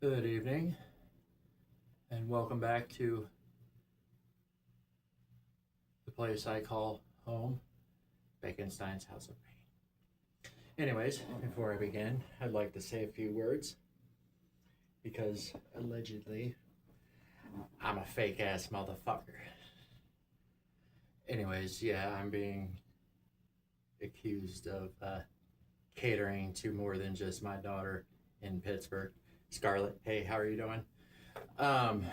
Good evening, and welcome back to the place I call home, Bekenstein's House of Pain. Anyways, before I begin, I'd like to say a few words because allegedly I'm a fake ass motherfucker. Anyways, yeah, I'm being accused of catering to more than just my daughter in Pittsburgh. Scarlett, hey, how are you doing? Um,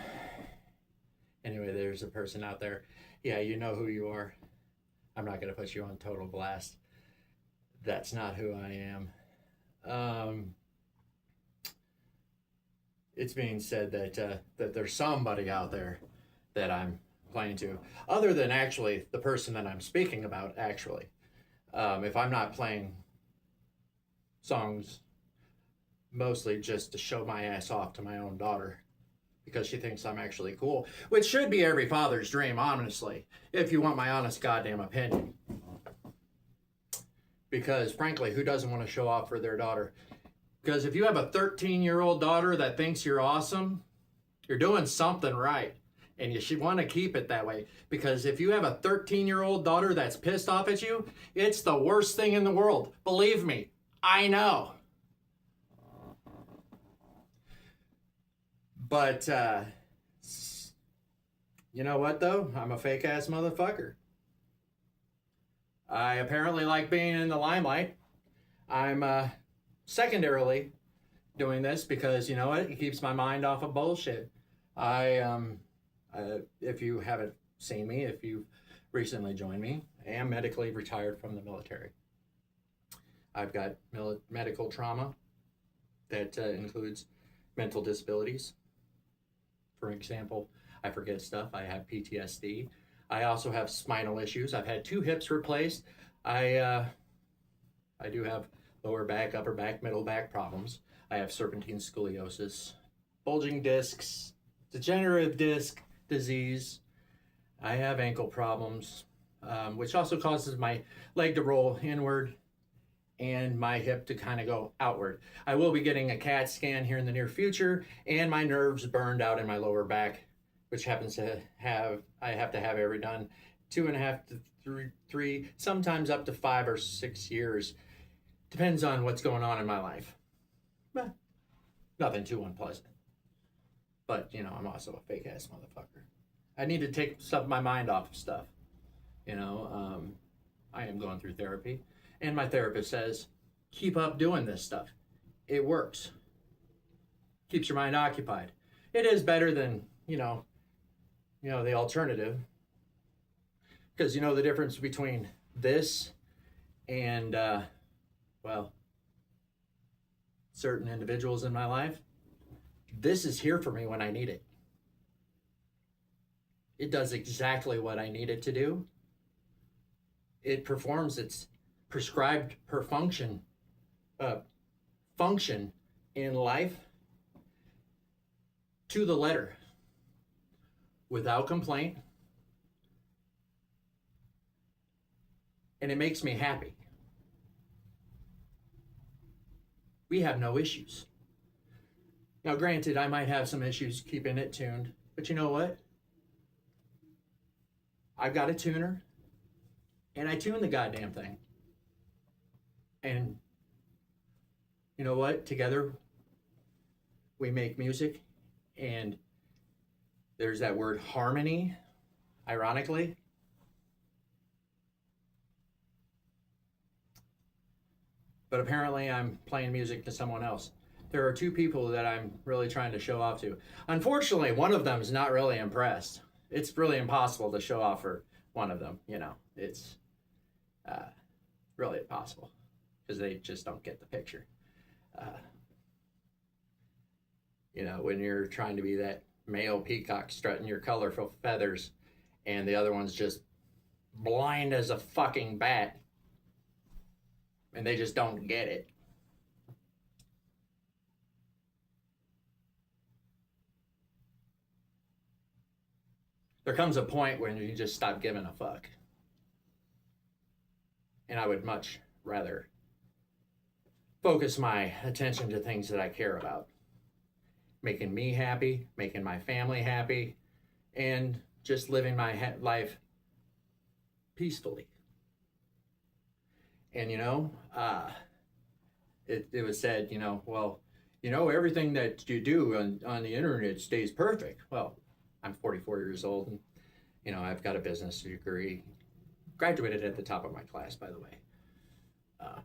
anyway, there's a person out there. Yeah, you know who you are. I'm not going to put you on total blast. That's not who I am. It's being said that there's somebody out there that I'm playing to, other than actually the person that I'm speaking about. Actually, if I'm not playing songs, mostly just to show my ass off to my own daughter, because she thinks I'm actually cool, which should be every father's dream, honestly, if you want my honest goddamn opinion. Because frankly, who doesn't want to show off for their daughter? Because if you have a 13-year-old daughter that thinks you're awesome, you're doing something right. And you should want to keep it that way. Because if you have a 13-year-old daughter that's pissed off at you, it's the worst thing in the world. Believe me, I know. But, you know what, though? I'm a fake-ass motherfucker. I apparently like being in the limelight. I'm secondarily doing this because, you know what? It keeps my mind off of bullshit. If you haven't seen me, if you've recently joined me, I am medically retired from the military. I've got medical trauma that includes mental disabilities. For example, I forget stuff. I have PTSD. I also have spinal issues. I've had 2 hips replaced. I do have lower back, upper back, middle back problems. I have serpentine scoliosis, bulging discs, degenerative disc disease. I have ankle problems, which also causes my leg to roll inward and my hip to kind of go outward. I will be getting a CAT scan here in the near future, and my nerves burned out in my lower back, which happens to I have to have every done 2.5 to 3, sometimes up to 5 or 6 years. Depends on what's going on in my life. But nothing too unpleasant. But, you know, I'm also a fake ass motherfucker. I need to take my mind off of stuff. You know, I am going through therapy. And my therapist says, keep up doing this stuff. It works. Keeps your mind occupied. It is better than, you know, the alternative. Because you know the difference between this and, certain individuals in my life. This is here for me when I need it. It does exactly what I need it to do. It performs its prescribed per function in life to the letter, without complaint, and it makes me happy. We have no issues. Now, granted, I might have some issues keeping it tuned, but you know what? I've got a tuner, and I tune the goddamn thing. And you know what? Together, we make music, and there's that word harmony, ironically. But apparently I'm playing music to someone else. There are 2 people that I'm really trying to show off to. Unfortunately, one of them is not really impressed. It's really impossible to show off for one of them, you know. It's really impossible because they just don't get the picture. You know, when you're trying to be that male peacock strutting your colorful feathers and the other one's just blind as a fucking bat and they just don't get it. There comes a point when you just stop giving a fuck. And I would much rather focus my attention to things that I care about. making me happy, making my family happy, and just living my life peacefully. And it was said, well, everything that you do on the internet stays perfect. Well, I'm 44 years old, and I've got a business degree, graduated at the top of my class, by the way.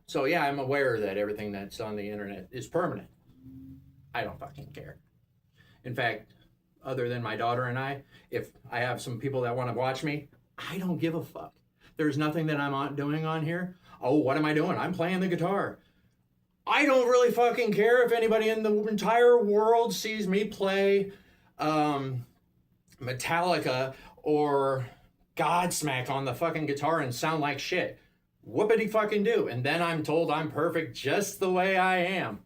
So yeah, I'm aware that everything that's on the internet is permanent. I don't fucking care. In fact, other than my daughter and I, if I have some people that want to watch me, I don't give a fuck. There's nothing that I'm doing on here. Oh, what am I doing? I'm playing the guitar. I don't really fucking care if anybody in the entire world sees me play Metallica or Godsmack on the fucking guitar and sound like shit. Whoopity fucking do. And then I'm told I'm perfect just the way I am.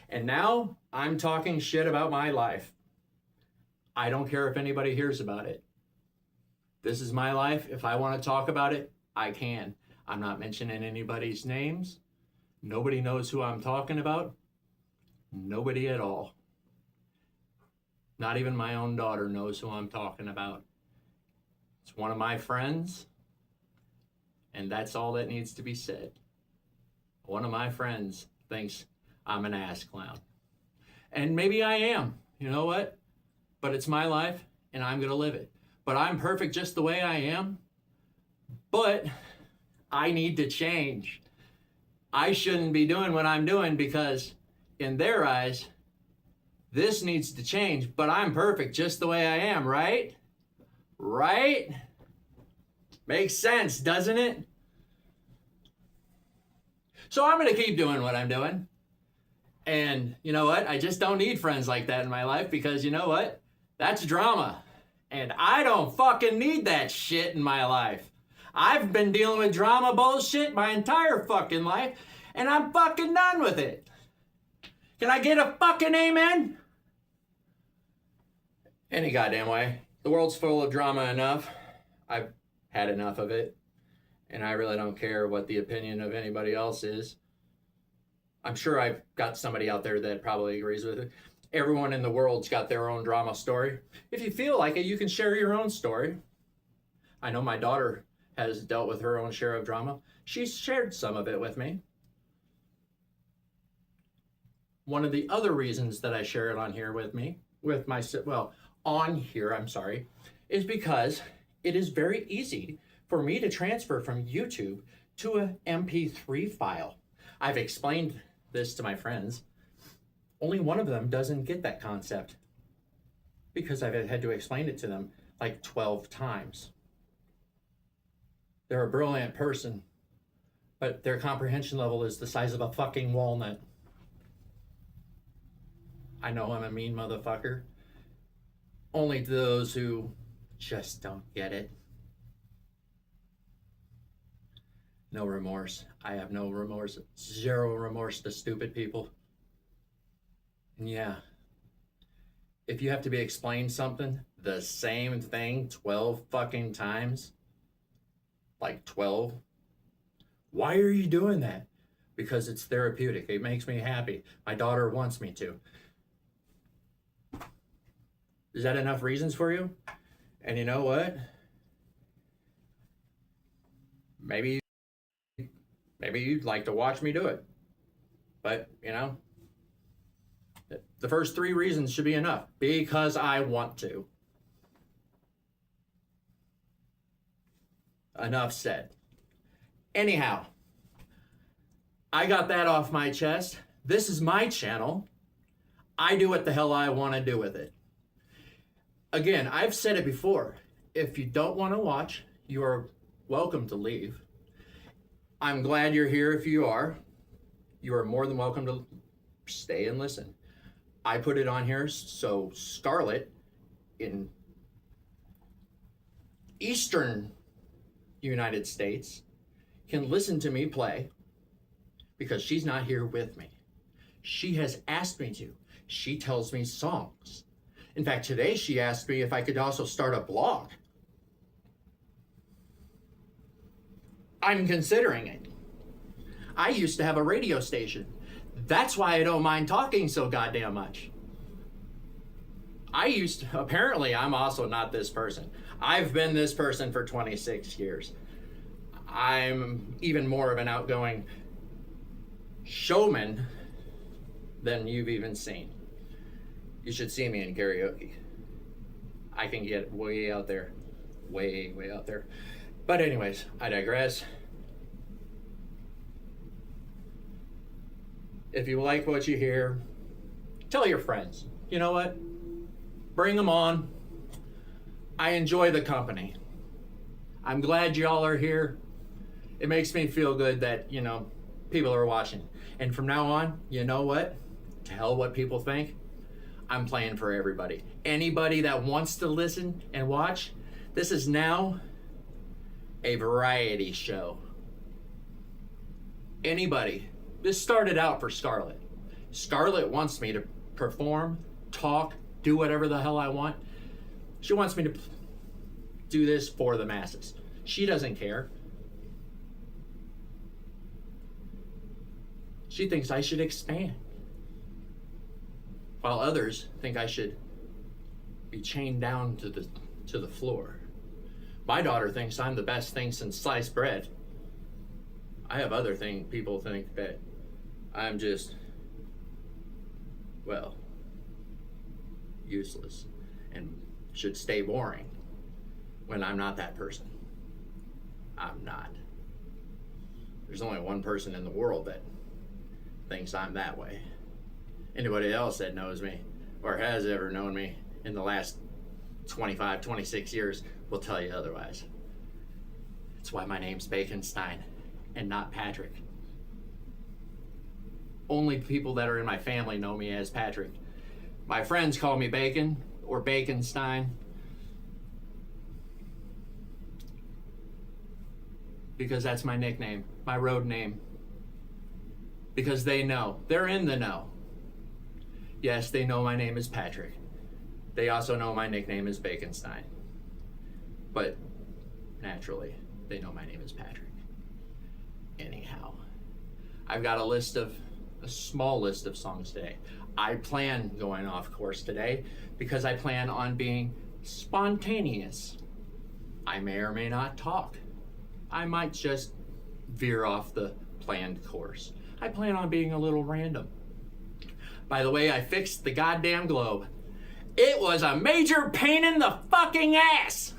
And now I'm talking shit about my life. I don't care if anybody hears about it. This is my life. If I want to talk about it, I can. I'm not mentioning anybody's names. Nobody knows who I'm talking about. Nobody at all. Not even my own daughter knows who I'm talking about. It's one of my friends, and that's all that needs to be said. One of my friends thinks I'm an ass clown. And maybe I am. You know what? But it's my life, and I'm going to live it. But I'm perfect just the way I am. But I need to change. I shouldn't be doing what I'm doing because in their eyes, this needs to change, but I'm perfect just the way I am, right? Right? Makes sense, doesn't it? So I'm going to keep doing what I'm doing. And you know what? I just don't need friends like that in my life because you know what? That's drama. And I don't fucking need that shit in my life. I've been dealing with drama bullshit my entire fucking life, and I'm fucking done with it. Can I get a fucking amen? Any goddamn way. The world's full of drama enough. I've had enough of it, and I really don't care what the opinion of anybody else is. I'm sure I've got somebody out there that probably agrees with it. Everyone in the world's got their own drama story. If you feel like it, you can share your own story. I know my daughter has dealt with her own share of drama. She's shared some of it with me. One of the other reasons that I share it on here is because it is very easy for me to transfer from YouTube to an MP3 file. I've explained this to my friends. Only one of them doesn't get that concept because I've had to explain it to them like 12 times. They're a brilliant person, but their comprehension level is the size of a fucking walnut. I know I'm a mean motherfucker. Only to those who just don't get it. No remorse. I have no remorse. Zero remorse to stupid people. And yeah, if you have to be explained something, the same thing 12 fucking times, like 12, why are you doing that? Because it's therapeutic. It makes me happy. My daughter wants me to. Is that enough reasons for you? And you know what? Maybe you'd like to watch me do it. But, the first 3 reasons should be enough. Because I want to. Enough said. Anyhow, I got that off my chest. This is my channel. I do what the hell I want to do with it. Again, I've said it before. If you don't want to watch, you are welcome to leave. I'm glad you're here if you are. You are more than welcome to stay and listen. I put it on here so Scarlett in Eastern United States can listen to me play because she's not here with me. She has asked me to. She tells me songs. In fact, today she asked me if I could also start a blog. I'm considering it. I used to have a radio station. That's why I don't mind talking so goddamn much. apparently I'm also not this person. I've been this person for 26 years. I'm even more of an outgoing showman than you've even seen. You should see me in karaoke. I can get way out there. Way out there. But anyways, I digress. If you like what you hear, tell your friends. You know what? Bring them on. I enjoy the company. I'm glad y'all are here. It makes me feel good that, people are watching. And from now on, you know what? To hell what people think. I'm playing for everybody. Anybody that wants to listen and watch, this is now a variety show. Anybody. This started out for Scarlett. Scarlett wants me to perform, talk, do whatever the hell I want. She wants me to do this for the masses. She doesn't care. She thinks I should expand, while others think I should be chained down to the floor. My daughter thinks I'm the best thing since sliced bread. I have other people think that I'm just, useless and should stay boring when I'm not that person. I'm not. There's only one person in the world that thinks I'm that way. Anybody else that knows me or has ever known me in the last 25, 26 years will tell you otherwise. That's why my name's Baconstein and not Patrick. Only people that are in my family know me as Patrick. My friends call me Bacon or Baconstein because that's my nickname, my road name. Because they know. They're in the know. Yes, they know my name is Patrick. They also know my nickname is Baconstein. But naturally, they know my name is Patrick. Anyhow, I've got a small list of songs today. I plan going off course today because I plan on being spontaneous. I may or may not talk. I might just veer off the planned course. I plan on being a little random. By the way, I fixed the goddamn globe. It was a major pain in the fucking ass.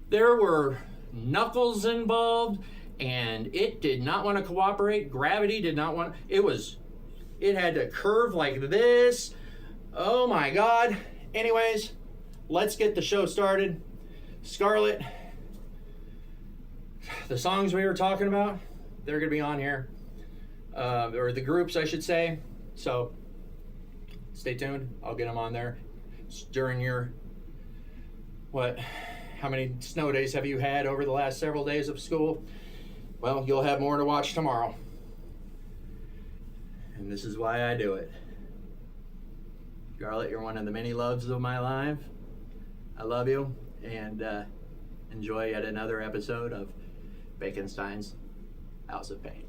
There were knuckles involved, and it did not want to cooperate. Gravity did not want. It had to curve like this. Oh my God. Anyways, let's get the show started. Scarlett, the songs we were talking about, they're going to be on here. Or the groups, I should say. So, stay tuned. I'll get them on there. During your, how many snow days have you had over the last several days of school? Well, you'll have more to watch tomorrow. And this is why I do it. Scarlett, you're one of the many loves of my life. I love you, and enjoy yet another episode of Baconstein's House of Pain.